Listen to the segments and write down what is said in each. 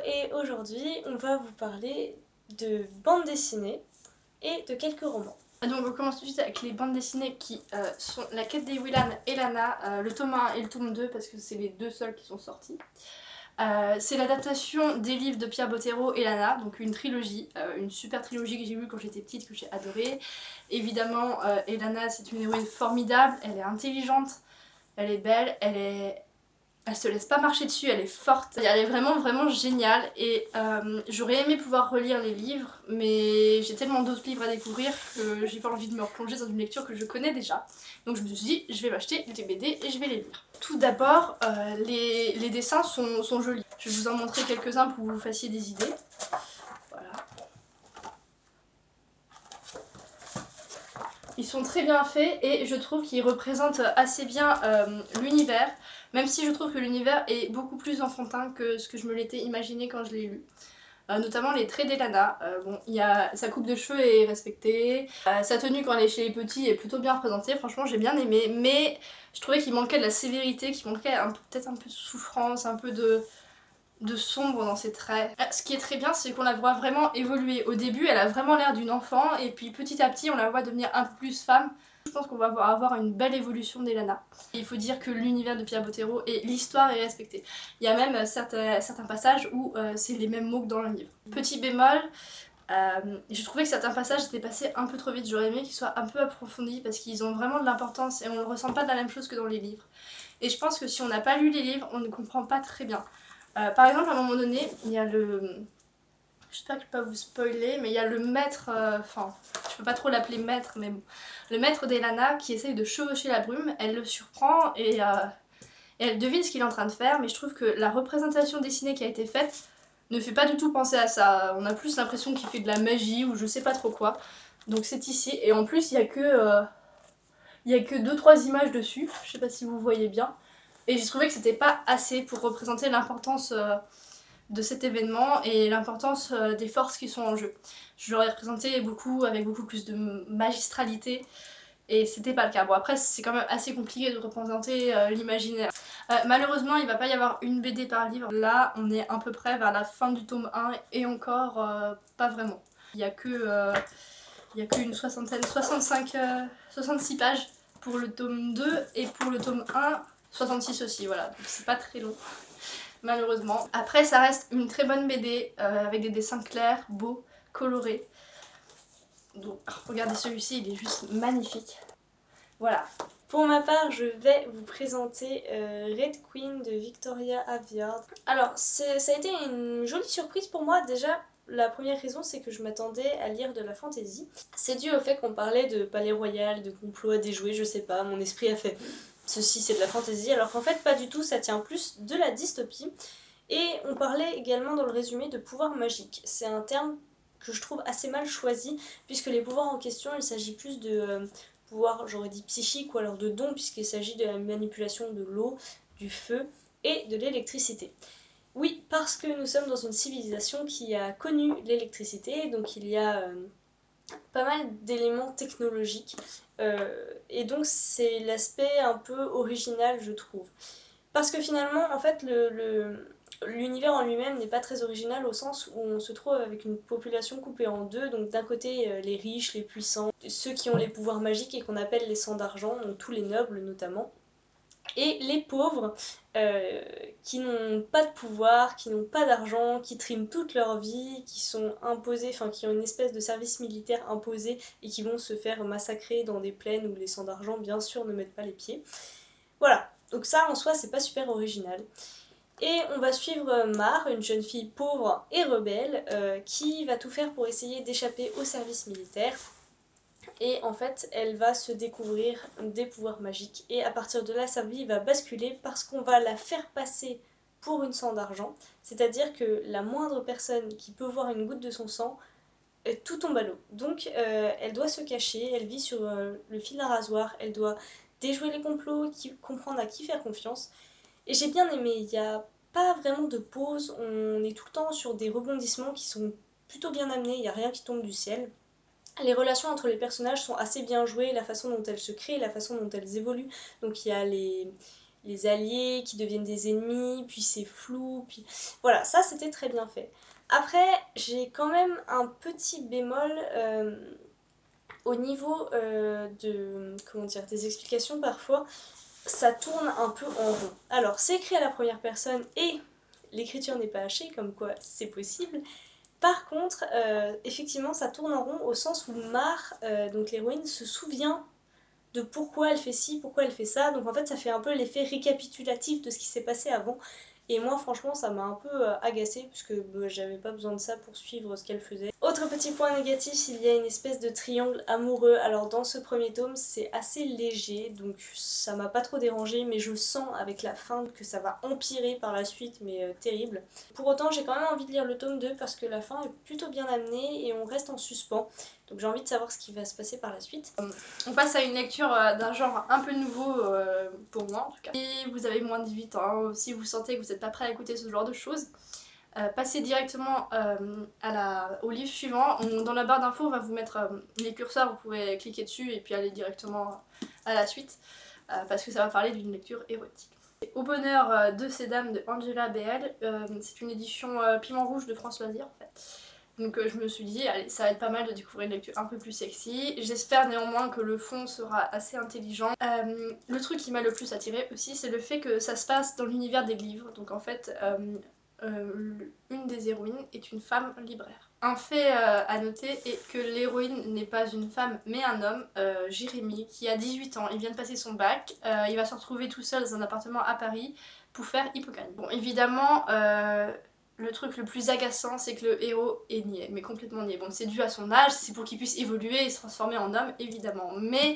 et aujourd'hui on va vous parler de bande dessinée et de quelques romans. Donc on commence tout de suite avec les bandes dessinées qui sont La Quête des Willan et Lana, le tome 1 et le tome 2 parce que c'est les deux seuls qui sont sortis. C'est l'adaptation des livres de Pierre Bottero et Lana, donc une trilogie, une super trilogie que j'ai vue quand j'étais petite, que j'ai adorée. Évidemment, Elana c'est une héroïne formidable, elle est intelligente, elle est belle, elle se laisse pas marcher dessus, elle est forte. Elle est vraiment géniale et j'aurais aimé pouvoir relire les livres, mais j'ai tellement d'autres livres à découvrir que j'ai pas envie de me replonger dans une lecture que je connais déjà. Donc je me suis dit, je vais m'acheter des BD et je vais les lire. Tout d'abord, les dessins sont jolis. Je vais vous en montrer quelques-uns pour que vous fassiez des idées. Voilà. Ils sont très bien faits et je trouve qu'ils représentent assez bien l'univers, même si je trouve que l'univers est beaucoup plus enfantin que ce que je me l'étais imaginé quand je l'ai lu. Notamment les traits d'Elana, sa coupe de cheveux est respectée, sa tenue quand elle est chez les petits est plutôt bien représentée, franchement j'ai bien aimé, mais je trouvais qu'il manquait de la sévérité, qu'il manquait peut-être un peu de souffrance, un peu de sombre dans ses traits. Ce qui est très bien, c'est qu'on la voit vraiment évoluer. Au début, elle a vraiment l'air d'une enfant, et puis petit à petit, on la voit devenir un peu plus femme. Je pense qu'on va avoir une belle évolution d'Elana. Il faut dire que l'univers de Pierre Bottero et l'histoire est respectée. Il y a même certains passages où c'est les mêmes mots que dans le livre. Petit bémol, je trouvais que certains passages étaient passés un peu trop vite. J'aurais aimé qu'ils soient un peu approfondis parce qu'ils ont vraiment de l'importance et on ne ressent pas de la même chose que dans les livres. Et je pense que si on n'a pas lu les livres, on ne comprend pas très bien. Par exemple, à un moment donné, il y a le... J'espère que je peux pas vous spoiler, mais il y a le maître... Enfin, je peux pas trop l'appeler maître, mais bon. Le maître d'Elana qui essaye de chevaucher la brume, elle le surprend et elle devine ce qu'il est en train de faire, mais je trouve que la représentation dessinée qui a été faite ne fait pas du tout penser à ça. On a plus l'impression qu'il fait de la magie ou je sais pas trop quoi. Donc c'est ici, et en plus il y a que... Il y a que 2-3 images dessus, je sais pas si vous voyez bien. Et j'ai trouvé que c'était pas assez pour représenter l'importance de cet événement et l'importance des forces qui sont en jeu. Je l'aurais représenté avec beaucoup plus de magistralité et c'était pas le cas. Bon après c'est quand même assez compliqué de représenter l'imaginaire. Malheureusement il va pas y avoir une BD par livre. Là on est à peu près vers la fin du tome 1 et encore pas vraiment. Il y a que une soixantaine, 66 pages pour le tome 2 et pour le tome 1, 66 aussi, voilà. Donc c'est pas très long, malheureusement. Après ça reste une très bonne BD avec des dessins clairs, beaux, colorés. Donc regardez celui-ci, il est juste magnifique. Voilà. Pour ma part, je vais vous présenter Red Queen de Victoria Aveyard. Alors, ça a été une jolie surprise pour moi. Déjà, la première raison, c'est que je m'attendais à lire de la fantasy. C'est dû au fait qu'on parlait de palais royal, de complot à déjouer, je sais pas, mon esprit a fait ceci c'est de la fantasy, alors qu'en fait pas du tout, ça tient plus de la dystopie. Et on parlait également dans le résumé de pouvoir magique. C'est un terme que je trouve assez mal choisi, puisque les pouvoirs en question, il s'agit plus de pouvoirs, j'aurais dit psychiques, ou alors de dons, puisqu'il s'agit de la manipulation de l'eau, du feu et de l'électricité. Oui, parce que nous sommes dans une civilisation qui a connu l'électricité, donc il y a pas mal d'éléments technologiques, et donc c'est l'aspect un peu original, je trouve. Parce que finalement, en fait, l'univers en lui-même n'est pas très original au sens où on se trouve avec une population coupée en deux, donc d'un côté les riches, les puissants, ceux qui ont les pouvoirs magiques et qu'on appelle les sangs d'argent, donc tous les nobles notamment, et les pauvres qui n'ont pas de pouvoir, qui n'ont pas d'argent, qui triment toute leur vie, qui sont imposés, enfin qui ont une espèce de service militaire imposé et qui vont se faire massacrer dans des plaines où les sangs d'argent bien sûr ne mettent pas les pieds. Voilà, donc ça en soi c'est pas super original. Et on va suivre Mar, une jeune fille pauvre et rebelle, qui va tout faire pour essayer d'échapper au service militaire. Et en fait, elle va se découvrir des pouvoirs magiques. Et à partir de là, sa vie va basculer parce qu'on va la faire passer pour une sang d'argent. C'est-à-dire que la moindre personne qui peut voir une goutte de son sang, tout tombe à l'eau. Donc elle doit se cacher, elle vit sur le fil d'un rasoir, elle doit déjouer les complots, comprendre à qui faire confiance. Et j'ai bien aimé, il n'y a pas vraiment de pause, on est tout le temps sur des rebondissements qui sont plutôt bien amenés, il n'y a rien qui tombe du ciel. Les relations entre les personnages sont assez bien jouées, la façon dont elles se créent, la façon dont elles évoluent. Donc il y a les alliés qui deviennent des ennemis, puis c'est flou, puis voilà, ça c'était très bien fait. Après, j'ai quand même un petit bémol au niveau comment dire, des explications parfois, ça tourne un peu en rond. Alors, c'est écrit à la première personne et l'écriture n'est pas hachée, comme quoi c'est possible. Par contre, effectivement, ça tourne en rond au sens où Mar, donc l'héroïne, se souvient de pourquoi elle fait ci, pourquoi elle fait ça. Donc en fait, ça fait un peu l'effet récapitulatif de ce qui s'est passé avant. Et moi, franchement, ça m'a un peu agacée, puisque j'avais pas besoin de ça pour suivre ce qu'elle faisait. Autre petit point négatif, il y a une espèce de triangle amoureux. Alors dans ce premier tome, c'est assez léger, donc ça m'a pas trop dérangé, mais je sens avec la fin que ça va empirer par la suite, mais terrible. Pour autant, j'ai quand même envie de lire le tome 2, parce que la fin est plutôt bien amenée, et on reste en suspens. Donc j'ai envie de savoir ce qui va se passer par la suite. On passe à une lecture d'un genre un peu nouveau pour moi en tout cas. Si vous avez moins de 18 ans, si vous sentez que vous n'êtes pas prêt à écouter ce genre de choses, passez directement au livre suivant. Dans la barre d'infos, on va vous mettre les curseurs, vous pouvez cliquer dessus et puis aller directement à la suite, parce que ça va parler d'une lecture érotique. Au bonheur de ces dames de Angela BL, c'est une édition Piment Rouge de France Loisirs en fait. Donc je me suis dit, allez, ça va être pas mal de découvrir une lecture un peu plus sexy. J'espère néanmoins que le fond sera assez intelligent. Le truc qui m'a le plus attiré aussi, c'est le fait que ça se passe dans l'univers des livres. Donc en fait, une des héroïnes est une femme libraire. Un fait à noter est que l'héroïne n'est pas une femme mais un homme, Jérémy, qui a 18 ans. Il vient de passer son bac. Il va se retrouver tout seul dans un appartement à Paris pour faire Hippocane. Bon, évidemment, le truc le plus agaçant, c'est que le héros est niais, mais complètement niais. Bon, c'est dû à son âge, c'est pour qu'il puisse évoluer et se transformer en homme, évidemment. Mais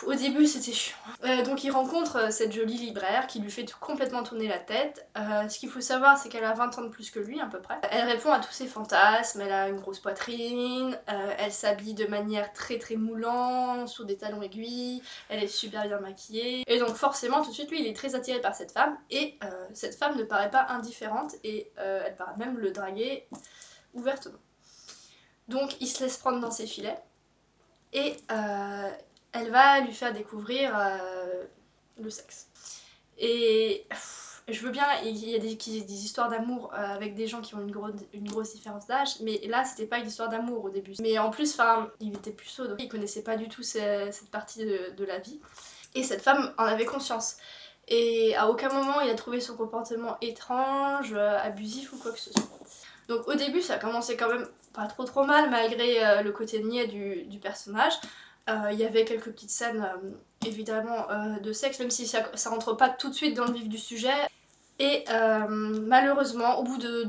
au début, c'était chiant. Donc il rencontre cette jolie libraire qui lui fait complètement tourner la tête. Ce qu'il faut savoir, c'est qu'elle a 20 ans de plus que lui, à peu près. Elle répond à tous ses fantasmes, elle a une grosse poitrine, elle s'habille de manière très très moulante, sur des talons aiguilles, elle est super bien maquillée. Et donc forcément, tout de suite, lui, il est très attiré par cette femme, et cette femme ne paraît pas indifférente, et elle paraît même le draguer ouvertement. Donc il se laisse prendre dans ses filets, et elle va lui faire découvrir le sexe. Et je veux bien, il y a des histoires d'amour avec des gens qui ont une grosse différence d'âge, mais là c'était pas une histoire d'amour au début. Mais en plus, il était puceau, donc il connaissait pas du tout cette partie de la vie. Et cette femme en avait conscience. Et à aucun moment il a trouvé son comportement étrange, abusif ou quoi que ce soit. Donc au début ça a commencé quand même pas trop mal, malgré le côté niais du personnage. Il y avait quelques petites scènes évidemment de sexe, même si ça rentre pas tout de suite dans le vif du sujet. Et malheureusement, au bout de,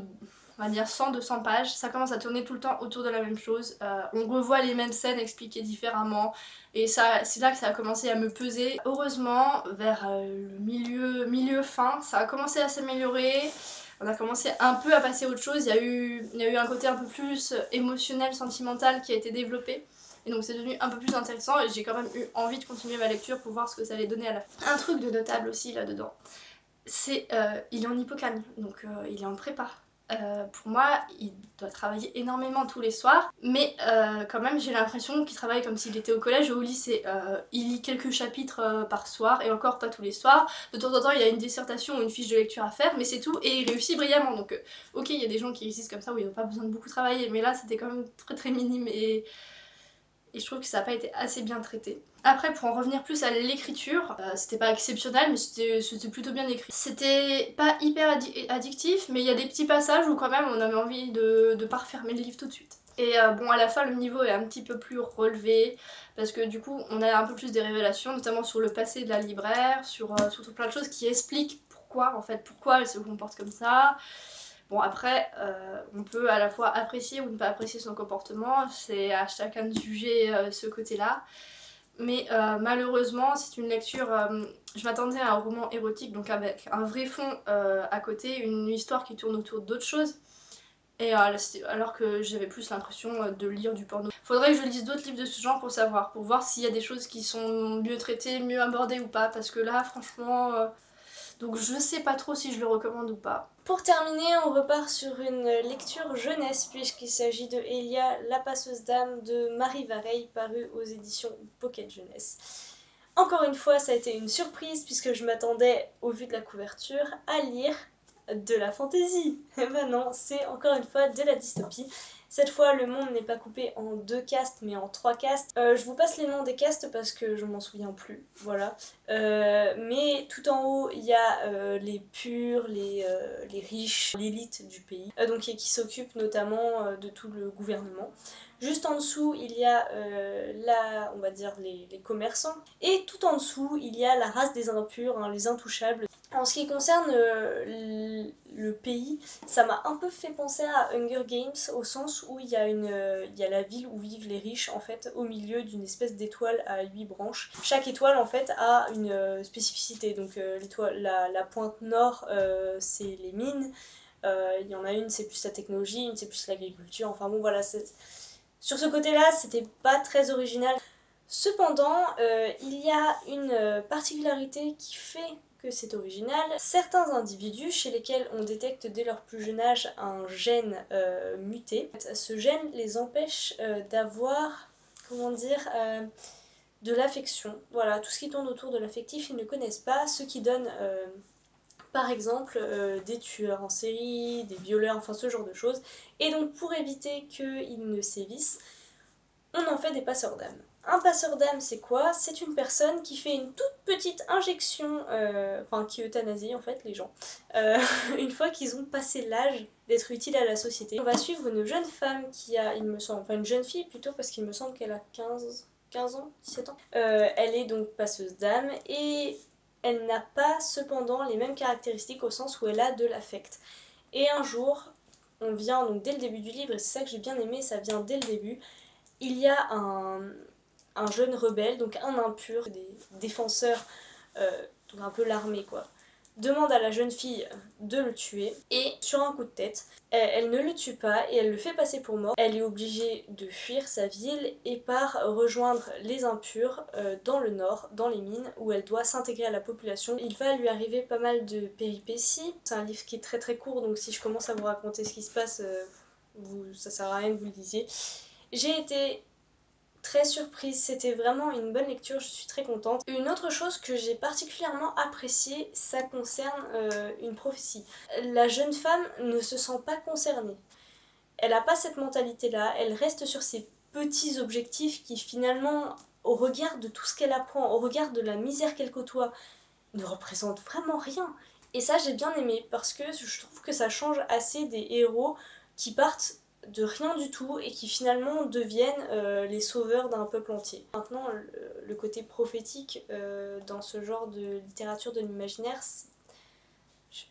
on va dire, 100-200 pages, ça commence à tourner tout le temps autour de la même chose. On revoit les mêmes scènes expliquées différemment, et c'est là que ça a commencé à me peser. Heureusement, vers le milieu-fin, ça a commencé à s'améliorer. On a commencé un peu à passer à autre chose. Il y a eu un côté un peu plus émotionnel, sentimental qui a été développé. Et donc c'est devenu un peu plus intéressant, et j'ai quand même eu envie de continuer ma lecture pour voir ce que ça allait donner à la fin. Un truc de notable aussi là-dedans, c'est il est en Hippocane, donc il est en prépa. Pour moi, il doit travailler énormément tous les soirs, mais quand même j'ai l'impression qu'il travaille comme s'il était au collège ou au lycée. Il lit quelques chapitres par soir, et encore pas tous les soirs. De temps en temps, il y a une dissertation ou une fiche de lecture à faire, mais c'est tout, et il réussit brillamment. Donc ok, il y a des gens qui réussissent comme ça où ils n'ont pas besoin de beaucoup travailler, mais là c'était quand même très très minime, et je trouve que ça n'a pas été assez bien traité. Après, pour en revenir plus à l'écriture, c'était pas exceptionnel, mais c'était plutôt bien écrit. C'était pas hyper addictif, mais il y a des petits passages où quand même on avait envie de pas refermer le livre tout de suite. Et bon, à la fin, le niveau est un petit peu plus relevé, parce que du coup, on a un peu plus des révélations, notamment sur le passé de la libraire, sur tout plein de choses qui expliquent pourquoi elle se comporte comme ça. Bon, après, on peut à la fois apprécier ou ne pas apprécier son comportement, c'est à chacun de juger ce côté-là. Mais malheureusement, c'est une lecture. Je m'attendais à un roman érotique, donc avec un vrai fond à côté, une histoire qui tourne autour d'autres choses. Et alors que j'avais plus l'impression de lire du porno. Faudrait que je lise d'autres livres de ce genre pour voir s'il y a des choses qui sont mieux traitées, mieux abordées ou pas, parce que là, franchement. Donc je sais pas trop si je le recommande ou pas. Pour terminer, on repart sur une lecture jeunesse, puisqu'il s'agit de Elia, la passeuse d'âme de Marie Vareille, paru aux éditions Pocket Jeunesse. Encore une fois, ça a été une surprise puisque je m'attendais, au vu de la couverture, à lire de la fantaisie. Et ben non, c'est encore une fois de la dystopie. Cette fois, le monde n'est pas coupé en 2 castes, mais en 3 castes. Je vous passe les noms des castes parce que je m'en souviens plus, voilà. Mais tout en haut, il y a les purs, les riches, l'élite du pays, donc qui s'occupe notamment de tout le gouvernement. Juste en dessous, il y a on va dire les commerçants. Et tout en dessous, il y a la race des impurs, hein, les intouchables. En ce qui concerne le pays, ça m'a un peu fait penser à Hunger Games au sens où il y a la ville où vivent les riches en fait au milieu d'une espèce d'étoile à 8 branches. Chaque étoile en fait a une spécificité. Donc la pointe nord c'est les mines, il y en a une c'est plus la technologie, une c'est plus l'agriculture. Enfin bon voilà, sur ce côté-là c'était pas très original. Cependant, il y a une particularité qui fait que c'est original. Certains individus chez lesquels on détecte dès leur plus jeune âge un gène muté, ce gène les empêche d'avoir, comment dire, de l'affection. Voilà, tout ce qui tourne autour de l'affectif, ils ne connaissent pas, ce qui donne par exemple des tueurs en série, des violeurs, enfin ce genre de choses. Et donc pour éviter qu'ils ne sévissent, on en fait des passeurs d'âme. Un passeur d'âme, c'est quoi? C'est une personne qui fait une toute petite injection, enfin qui euthanasie en fait les gens, une fois qu'ils ont passé l'âge d'être utile à la société. On va suivre une jeune femme qui a, il me semble, enfin une jeune fille plutôt parce qu'il me semble qu'elle a 15 ans, 17 ans. Elle est donc passeuse d'âme et elle n'a pas cependant les mêmes caractéristiques au sens où elle a de l'affect. Et un jour, on vient donc dès le début du livre, et c'est ça que j'ai bien aimé, ça vient dès le début, il y a un jeune rebelle, donc un impur, des défenseurs, donc un peu l'armée quoi, demande à la jeune fille de le tuer, et sur un coup de tête, elle ne le tue pas et elle le fait passer pour mort. Elle est obligée de fuir sa ville et part rejoindre les impurs dans le nord, dans les mines, où elle doit s'intégrer à la population. Il va lui arriver pas mal de péripéties. C'est un livre qui est très très court, donc si je commence à vous raconter ce qui se passe, ça sert à rien que vous le lisiez. J'ai été très surprise, c'était vraiment une bonne lecture, je suis très contente. Une autre chose que j'ai particulièrement appréciée, ça concerne une prophétie. La jeune femme ne se sent pas concernée. Elle n'a pas cette mentalité-là, elle reste sur ses petits objectifs qui finalement, au regard de tout ce qu'elle apprend, au regard de la misère qu'elle côtoie, ne représentent vraiment rien. Et ça j'ai bien aimé parce que je trouve que ça change assez des héros qui partent de rien du tout et qui finalement deviennent les sauveurs d'un peuple entier. Maintenant, le côté prophétique dans ce genre de littérature de l'imaginaire,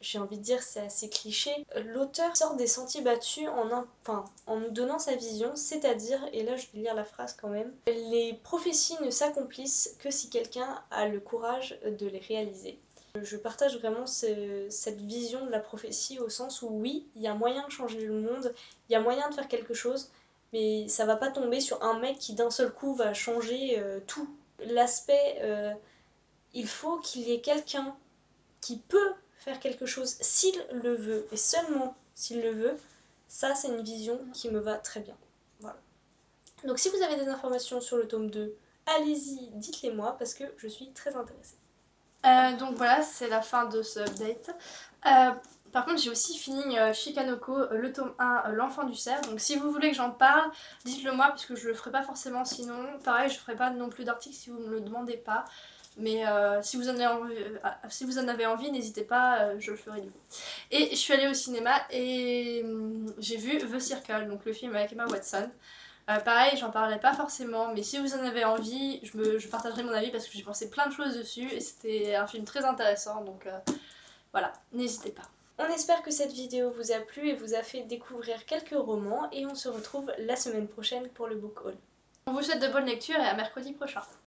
j'ai envie de dire c'est assez cliché. L'auteur sort des sentiers battus en nous donnant sa vision, c'est-à-dire, et là je vais lire la phrase quand même, les prophéties ne s'accomplissent que si quelqu'un a le courage de les réaliser. Je partage vraiment cette vision de la prophétie au sens où oui, il y a moyen de changer le monde, il y a moyen de faire quelque chose, mais ça va pas tomber sur un mec qui d'un seul coup va changer tout. L'aspect, il faut qu'il y ait quelqu'un qui peut faire quelque chose s'il le veut, et seulement s'il le veut, ça c'est une vision qui me va très bien. Voilà. Donc si vous avez des informations sur le tome 2, allez-y, dites-les moi parce que je suis très intéressée. Donc voilà, c'est la fin de ce update. Par contre, j'ai aussi fini Shikanoko, le tome 1, l'enfant du cerf. Donc si vous voulez que j'en parle, dites-le moi, puisque je le ferai pas forcément sinon. Pareil, je ferai pas non plus d'article si vous me le demandez pas. Mais si vous en avez envie, n'hésitez pas, je le ferai du coup. Et je suis allée au cinéma et j'ai vu The Circle, donc le film avec Emma Watson. Pareil, j'en parlerai pas forcément, mais si vous en avez envie, je partagerai mon avis parce que j'ai pensé plein de choses dessus et c'était un film très intéressant, donc voilà, n'hésitez pas. On espère que cette vidéo vous a plu et vous a fait découvrir quelques romans et on se retrouve la semaine prochaine pour le book haul. On vous souhaite de bonnes lectures et à mercredi prochain.